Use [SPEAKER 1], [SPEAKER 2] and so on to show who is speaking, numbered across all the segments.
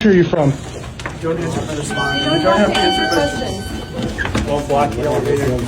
[SPEAKER 1] Where are you from?
[SPEAKER 2] You don't answer for this line.
[SPEAKER 3] You don't have to answer questions.
[SPEAKER 2] Don't block the elevator.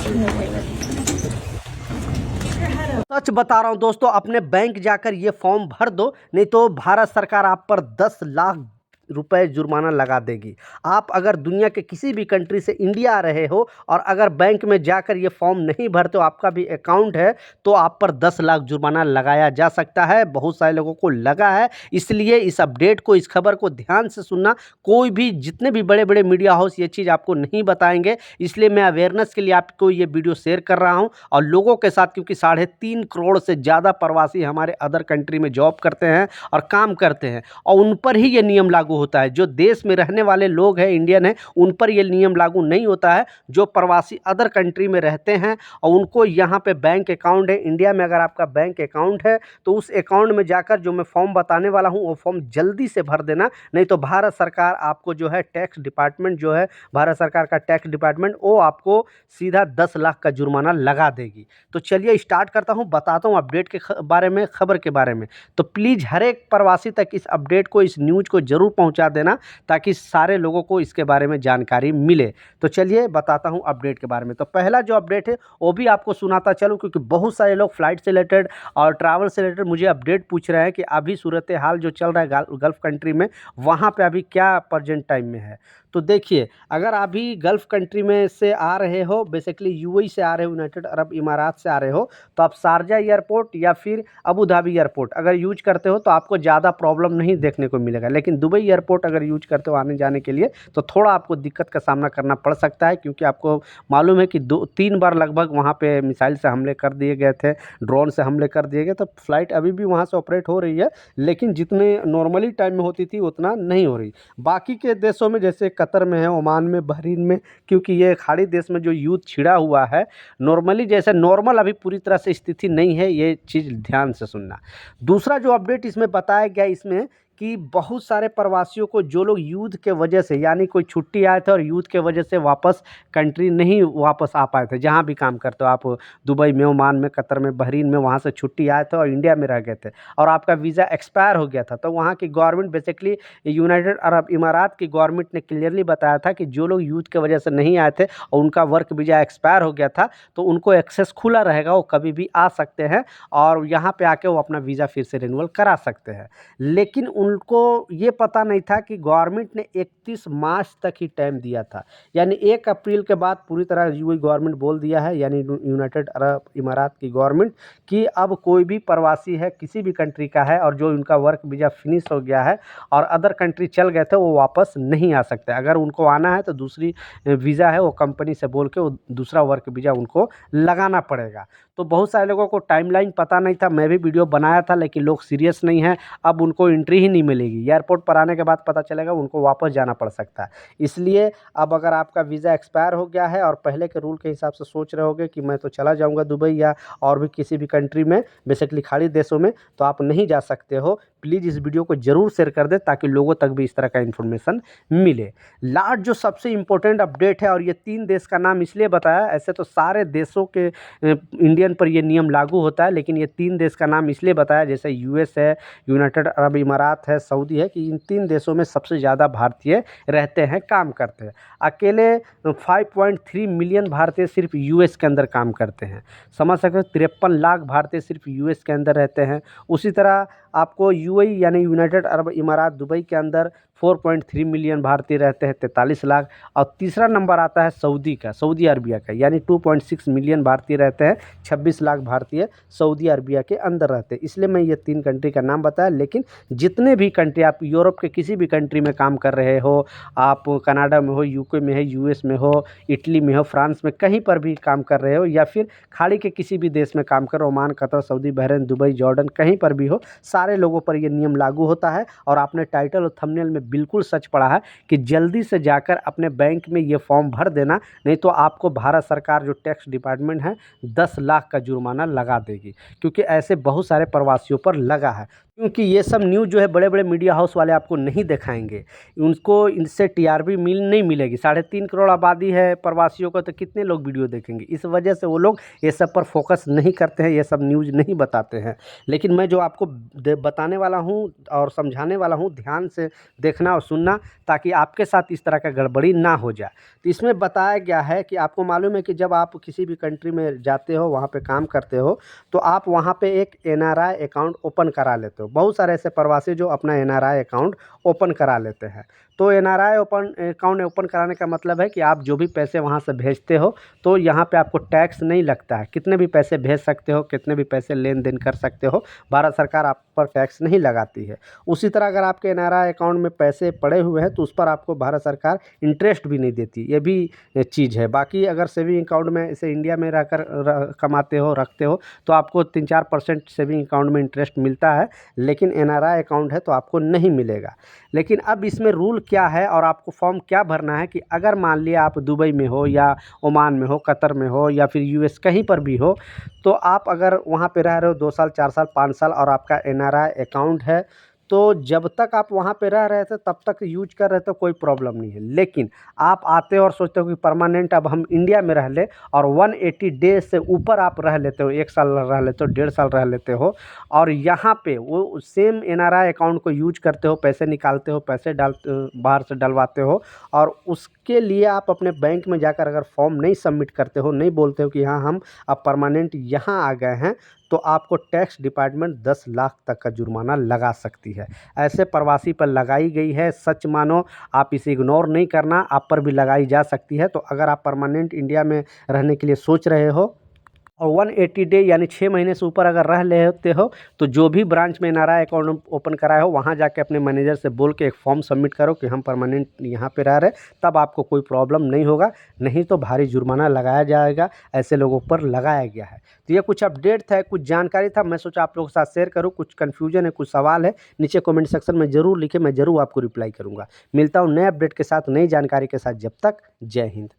[SPEAKER 4] सच बता रहा हूं दोस्तों, अपने bank जाकर ये फॉर्म भर दो, नहीं तो भारत सरकार आप पर 10 लाख रुपए जुर्माना लगा देगी। आप अगर दुनिया के किसी भी कंट्री से इंडिया आ रहे हो और अगर बैंक में जाकर ये फॉर्म नहीं भरते हो, आपका भी अकाउंट है, तो आप पर 10 लाख जुर्माना लगाया जा सकता है। बहुत सारे लोगों को लगा है, इसलिए इस अपडेट को, इस खबर को ध्यान से सुनना। कोई भी, जितने भी बड़े बड़े मीडिया हाउस ये चीज़ आपको नहीं बताएंगे, इसलिए मैं अवेयरनेस के लिए आपको ये वीडियो शेयर कर रहा हूँ और लोगों के साथ, क्योंकि 3.5 करोड़ से ज़्यादा प्रवासी हमारे अदर कंट्री में जॉब करते हैं और काम करते हैं और उन पर ही ये नियम लागू होता है। जो देश में रहने वाले लोग हैं, इंडियन हैं, उन पर ये नियम लागू नहीं होता है। जो प्रवासी अदर कंट्री में रहते हैं और उनको यहाँ पे बैंक अकाउंट है, इंडिया में अगर आपका बैंक अकाउंट है तो उस अकाउंट में जाकर जो मैं फॉर्म बताने वाला हूँ वो फॉर्म जल्दी से भर देना, नहीं तो भारत सरकार आपको जो है टैक्स डिपार्टमेंट जो है, भारत सरकार का टैक्स डिपार्टमेंट, वो आपको सीधा 10 लाख का जुर्माना लगा देगी। तो चलिए स्टार्ट करता हूँ, बताता हूँ अपडेट के बारे में, खबर के बारे में। तो प्लीज़ हर एक प्रवासी तक इस अपडेट को, इस न्यूज़ को ज़रूर पहुँचा देना ताकि सारे लोगों को इसके बारे में जानकारी मिले। तो चलिए बताता हूं अपडेट के बारे में। तो पहला जो अपडेट है वो भी आपको सुनाता चलूं, क्योंकि बहुत सारे लोग फ्लाइट से रिलेटेड और ट्रैवल से रिलेटेड मुझे अपडेट पूछ रहे हैं कि अभी सूरत हाल जो चल रहा है गल्फ़ कंट्री में, वहां पे अभी क्या प्रेजेंट टाइम में है। तो देखिए, अगर अभी गल्फ़ कंट्री में से आ रहे हो, बेसिकली यूएई से आ रहे हो, यूनाइटेड अरब इमारात से आ रहे हो, तो आप शारजा एयरपोर्ट या फिर अबू धाबी एयरपोर्ट अगर यूज करते हो तो आपको ज़्यादा प्रॉब्लम नहीं देखने को मिलेगा। लेकिन दुबई एयरपोर्ट अगर यूज करते हो आने जाने के लिए, तो थोड़ा आपको दिक्कत का सामना करना पड़ सकता है, क्योंकि आपको मालूम है कि 2-3 बार लगभग वहाँ पे मिसाइल से हमले कर दिए गए थे, ड्रोन से हमले कर दिए गए। तो फ्लाइट अभी भी वहाँ से ऑपरेट हो रही है, लेकिन जितने नॉर्मली टाइम में होती थी उतना नहीं हो रही। बाकी के देशों में, जैसे कतर में है, ओमान में, बहरीन में, क्योंकि ये खाड़ी देश में जो युद्ध छिड़ा हुआ है, नॉर्मली जैसे नॉर्मल अभी पूरी तरह से स्थिति नहीं है, ये चीज़ ध्यान से सुनना। दूसरा जो अपडेट इसमें बताया गया, इसमें कि बहुत सारे प्रवासियों को, जो लोग युद्ध के वजह से, यानी कोई छुट्टी आए थे और युद्ध के वजह से वापस कंट्री नहीं वापस आ पाए थे, जहाँ भी काम करते हो आप, दुबई में, ओमान में, कतर में, बहरीन में, वहाँ से छुट्टी आए थे और इंडिया में रह गए थे और आपका वीज़ा एक्सपायर हो गया था, तो वहाँ की गवर्नमेंट, बेसिकली यूनाइटेड अरब इमारात की गवर्नमेंट ने क्लियरली बताया था कि जो लोग युद्ध के वजह से नहीं आए थे और उनका वर्क वीज़ा एक्सपायर हो गया था, तो उनको एक्सेस खुला रहेगा, वो कभी भी आ सकते हैं और यहाँ पे आके वो अपना वीज़ा फिर से रिन्यूअल करा सकते हैं। लेकिन उनको ये पता नहीं था कि गवर्नमेंट ने 31 मार्च तक ही टाइम दिया था, यानी 1 अप्रैल के बाद पूरी तरह यूएई गवर्नमेंट बोल दिया है, यानी यूनाइटेड अरब इमारात की गवर्नमेंट, कि अब कोई भी प्रवासी है, किसी भी कंट्री का है और जो उनका वर्क वीज़ा फिनिश हो गया है और अदर कंट्री चल गए थे, वो वापस नहीं आ सकते। अगर उनको आना है तो दूसरी वीज़ा है, वो कंपनी से बोल के वो दूसरा वर्क वीज़ा उनको लगाना पड़ेगा। तो बहुत सारे लोगों को टाइमलाइन पता नहीं था, मैं भी वीडियो बनाया था, लेकिन लोग सीरियस नहीं हैं, अब उनको एंट्री ही नहीं मिलेगी। एयरपोर्ट पर आने के बाद पता चलेगा, उनको वापस जाना पड़ सकता है। इसलिए अब अगर आपका वीज़ा एक्सपायर हो गया है और पहले के रूल के हिसाब से सोच रहे होगे कि मैं तो चला जाऊंगा दुबई या और भी किसी भी कंट्री में, बेसिकली खाड़ी देशों में, तो आप नहीं जा सकते हो। प्लीज़ इस वीडियो को ज़रूर शेयर कर दें ताकि लोगों तक भी इस तरह का इन्फॉर्मेशन मिले। लास्ट जो सबसे इम्पोर्टेंट अपडेट है, और ये 3 देश का नाम इसलिए बताया, ऐसे तो सारे देशों के इंडियन पर ये नियम लागू होता है, लेकिन ये 3 देश का नाम इसलिए बताया, जैसे यूएस है, यूनाइटेड अरब इमारात है, सऊदी है, कि इन 3 देशों में सबसे ज़्यादा भारतीय रहते हैं, काम करते हैं। अकेले 5.3 मिलियन भारतीय सिर्फ यूएस के अंदर काम करते हैं, समझ सकते हो। 53 लाख भारतीय सिर्फ यूएस के अंदर रहते हैं। उसी तरह आपको यूएई यानी यूनाइटेड अरब इमारात, दुबई के अंदर 4.3 मिलियन भारतीय रहते हैं, 43 लाख। और तीसरा नंबर आता है सऊदी का, सऊदी अरबिया का, यानी 2.6 मिलियन भारतीय रहते हैं, 26 लाख भारतीय सऊदी अरबिया के अंदर रहते हैं। इसलिए मैं ये 3 कंट्री का नाम बताया, लेकिन जितने भी कंट्री, आप यूरोप के किसी भी कंट्री में काम कर रहे हो, आप कनाडा में हो, यूके में है, यूएस में हो, इटली में हो, फ्रांस में, कहीं पर भी काम कर रहे हो, या फिर खाड़ी के किसी भी देश में काम कर रहे हो, Oman, Qatar, Saudi, Bahrain, Dubai, Jordan, कहीं पर भी हो, सारे लोगों पर ये नियम लागू होता है। और आपने टाइटल और थंबनेल में बिल्कुल सच पढ़ा है कि जल्दी से जाकर अपने बैंक में ये फॉर्म भर देना, नहीं तो आपको भारत सरकार जो टैक्स डिपार्टमेंट है 10 लाख का जुर्माना लगा देगी, क्योंकि ऐसे बहुत सारे प्रवासियों पर लगा है। क्योंकि ये सब न्यूज़ जो है बड़े बड़े मीडिया हाउस वाले आपको नहीं दिखाएंगे, उनको इनसे टीआरपी नहीं मिलेगी। 3.5 करोड़ आबादी है प्रवासियों का, तो कितने लोग वीडियो देखेंगे। इस वजह से वो लोग ये सब पर फोकस नहीं करते हैं, ये सब न्यूज़ नहीं बताते हैं। लेकिन मैं जो आपको बताने वाला हूँ और समझाने वाला हूँ, ध्यान से देखना और सुनना, ताकि आपके साथ इस तरह का गड़बड़ी ना हो जाए। तो इसमें बताया गया है कि आपको मालूम है कि जब आप किसी भी कंट्री में जाते हो, वहाँ पे काम करते हो, तो आप वहाँ पे एक एनआरआई अकाउंट ओपन करा लेते हो। बहुत सारे ऐसे प्रवासी जो अपना एनआरआई अकाउंट ओपन करा लेते हैं। तो एनआरआई अकाउंट ओपन कराने का मतलब है कि आप जो भी पैसे वहाँ से भेजते हो, तो यहाँ पे आपको टैक्स नहीं लगता है। कितने भी पैसे भेज सकते हो, कितने भी पैसे लेन देन कर सकते हो, भारत सरकार आप पर टैक्स नहीं लगाती है। उसी तरह अगर आपके एनआरआई अकाउंट में पैसे पड़े हुए हैं, तो उस पर आपको भारत सरकार इंटरेस्ट भी नहीं देती। ये भी चीज़ है। बाकी अगर सेविंग अकाउंट में इसे इंडिया में रहकर कमाते हो, रखते हो, तो आपको 3-4% सेविंग अकाउंट में इंटरेस्ट मिलता है, लेकिन एनआरआई अकाउंट है तो आपको नहीं मिलेगा। लेकिन अब इसमें रूल क्या है और आपको फॉर्म क्या भरना है कि अगर मान लिया आप दुबई में हो या ओमान में हो, कतर में हो या फिर यूएस कहीं पर भी हो, तो आप अगर वहाँ पे रह रहे हो 2 साल, 4 साल, 5 साल और आपका एनआरआई अकाउंट है, तो जब तक आप वहाँ पे रह रहे थे तब तक यूज कर रहे थे, कोई प्रॉब्लम नहीं है। लेकिन आप आते हो और सोचते हो कि परमानेंट अब हम इंडिया में रह ले, और 180 डेज से ऊपर आप रह लेते हो, 1 साल रह लेते हो, 1.5 साल रह लेते हो, और यहाँ पे वो सेम एनआरआई अकाउंट को यूज करते हो, पैसे निकालते हो, पैसे बाहर से डलवाते हो, और उसके लिए आप अपने बैंक में जाकर अगर फॉर्म नहीं सबमिट करते हो, नहीं बोलते हो कि हाँ हम अब परमानेंट यहाँ आ गए हैं, तो आपको टैक्स डिपार्टमेंट 10 लाख तक का जुर्माना लगा सकती है। ऐसे प्रवासी पर लगाई गई है, सच मानो, आप इसे इग्नोर नहीं करना, आप पर भी लगाई जा सकती है। तो अगर आप परमानेंट इंडिया में रहने के लिए सोच रहे हो और 180 डे यानी 6 महीने से ऊपर अगर रह लेते हो, तो जो भी ब्रांच में एनआरआई अकाउंट ओपन कराए हो, वहाँ जाके अपने मैनेजर से बोल के एक फॉर्म सबमिट करो कि हम परमानेंट यहाँ पे रह रहे, तब आपको कोई प्रॉब्लम नहीं होगा। नहीं तो भारी जुर्माना लगाया जाएगा, ऐसे लोगों पर लगाया गया है। तो ये कुछ अपडेट था, कुछ जानकारी था, मैं सोचा आप लोगों के साथ शेयर करूँ। कुछ कन्फ्यूजन है, कुछ सवाल है, नीचे कमेंट सेक्शन में ज़रूर लिखें, मैं ज़रूर आपको रिप्लाई करूँगा। मिलता हूँ नए अपडेट के साथ, नई जानकारी के साथ। जब तक जय हिंद।